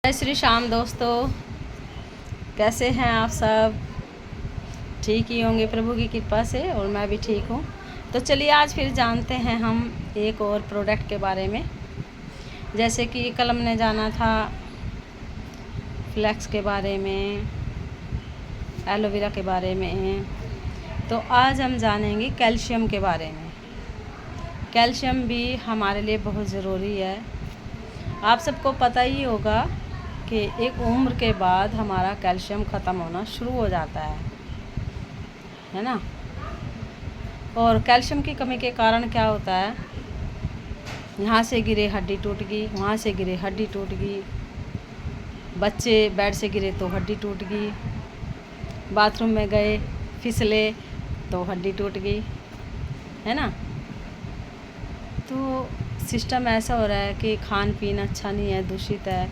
जय श्री श्याम दोस्तों, कैसे हैं आप सब? ठीक ही होंगे प्रभु की कृपा से, और मैं भी ठीक हूँ। तो चलिए आज फिर जानते हैं हम एक और प्रोडक्ट के बारे में। जैसे कि कल हमने जाना था फ्लैक्स के बारे में, एलोवेरा के बारे में, तो आज हम जानेंगे कैल्शियम के बारे में। कैल्शियम भी हमारे लिए बहुत ज़रूरी है। आप सबको पता ही होगा कि एक उम्र के बाद हमारा कैल्शियम ख़त्म होना शुरू हो जाता है ना। और कैल्शियम की कमी के कारण क्या होता है, यहाँ से गिरे हड्डी टूट गई, वहाँ से गिरे हड्डी टूट गई, बच्चे बेड से गिरे तो हड्डी टूट गई, बाथरूम में गए फिसले तो हड्डी टूट गई, है ना। तो सिस्टम ऐसा हो रहा है कि खान पीन अच्छा नहीं है, दूषित है।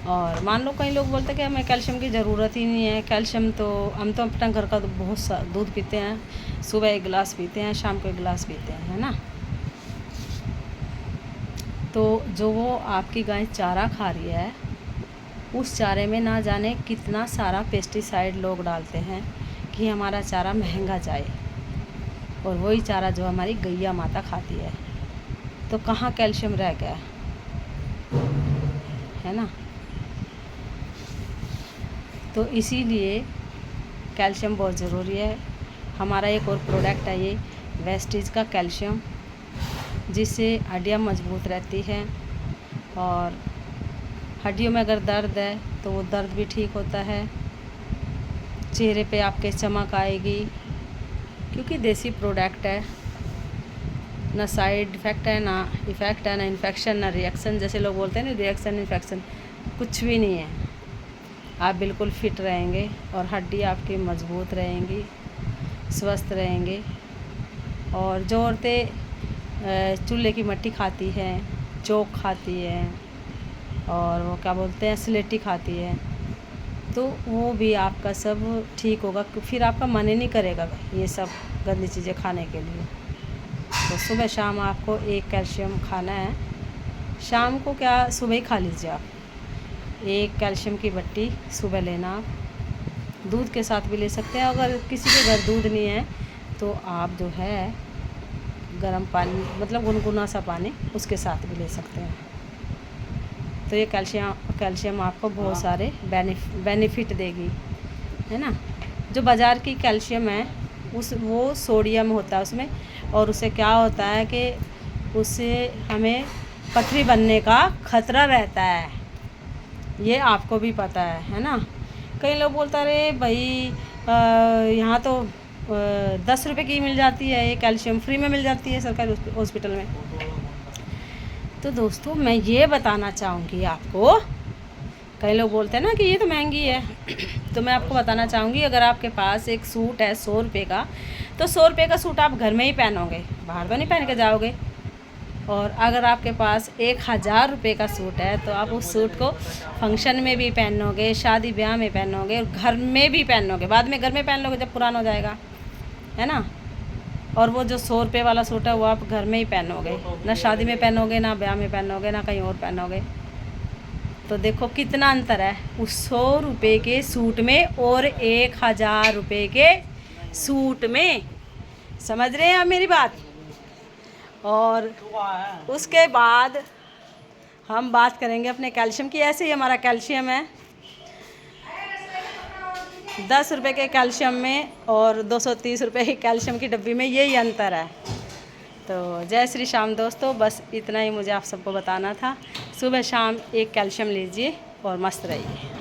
और मान लो कई लोग बोलते हैं कि हमें कैल्शियम की ज़रूरत ही नहीं है। कैल्शियम तो हम तो अपना घर का तो बहुत सा दूध पीते हैं, सुबह एक गिलास पीते हैं, शाम को एक गिलास पीते हैं, है ना। तो जो वो आपकी गाय चारा खा रही है, उस चारे में ना जाने कितना सारा पेस्टिसाइड लोग डालते हैं कि हमारा चारा महंगा जाए, और वही चारा जो हमारी गैया माता खाती है, तो कहाँ कैल्शियम रह गया, है ना। तो इसीलिए कैल्शियम बहुत ज़रूरी है। हमारा एक और प्रोडक्ट है ये वेस्टीज का कैल्शियम, जिससे हड्डियाँ मजबूत रहती हैं, और हड्डियों में अगर दर्द है तो वो दर्द भी ठीक होता है। चेहरे पे आपके चमक आएगी, क्योंकि देसी प्रोडक्ट है, ना साइड इफ़ेक्ट है, ना इफ़ेक्ट है, ना इन्फेक्शन, ना रिएक्शन। जैसे लोग बोलते हैं ना रिएक्शन इन्फेक्शन, कुछ भी नहीं है। आप बिल्कुल फिट रहेंगे और हड्डी आपकी मजबूत रहेंगी, स्वस्थ रहेंगे। और जो औरतें चूल्हे की मिट्टी खाती हैं, चोक खाती हैं, और वो क्या बोलते हैं स्लेटी खाती है, तो वो भी आपका सब ठीक होगा। फिर आपका मन ही नहीं करेगा ये सब गंदी चीज़ें खाने के लिए। तो सुबह शाम आपको एक कैल्शियम खाना है। शाम को क्या, सुबह ही खा लीजिए आप। एक कैल्शियम की बट्टी सुबह लेना, आप दूध के साथ भी ले सकते हैं। अगर किसी के घर दूध नहीं है तो आप जो है गर्म पानी, मतलब गुनगुना सा पानी, उसके साथ भी ले सकते हैं। तो ये कैल्शियम आपको बहुत सारे बेनिफिट देगी, है ना। जो बाज़ार की कैल्शियम है वो सोडियम होता है उसमें, और उससे क्या होता है कि उससे हमें पथरी बनने का खतरा रहता है। ये आपको भी पता है ना। कई लोग बोलता रहे भाई यहाँ तो 10 रुपये की मिल जाती है, ये कैल्शियम फ्री में मिल जाती है सरकारी हॉस्पिटल में। तो दोस्तों मैं ये बताना चाहूँगी आपको, कई लोग बोलते हैं ना कि ये तो महंगी है, तो मैं आपको बताना चाहूँगी, अगर आपके पास एक सूट है 100 रुपये का, तो 100 रुपये का सूट आप घर में ही पहनोगे, बाहर तो नहीं पहन के जाओगे। और अगर आपके पास 1000 रुपये का सूट है, तो आप उस सूट को फंक्शन में भी पहनोगे, शादी ब्याह में पहनोगे, और घर में भी पहनोगे। बाद में घर में पहन लोगे जब पुराना हो जाएगा, है ना। और वो जो 100 रुपये वाला सूट है वो आप घर में ही पहनोगे, ना शादी में पहनोगे, ना ब्याह में पहनोगे, ना कहीं और पहनोगे। तो देखो कितना अंतर है उस 100 रुपये के सूट में और 1000 रुपये के सूट में। समझ रहे हैं आप मेरी बात? और उसके बाद हम बात करेंगे अपने कैल्शियम की। ऐसे ही हमारा कैल्शियम है 10 रुपये के कैल्शियम में और 230 रुपये की कैल्शियम की डब्बी में, यही अंतर है। तो जय श्री श्याम दोस्तों, बस इतना ही मुझे आप सबको बताना था। सुबह शाम एक कैल्शियम लीजिए और मस्त रहिए।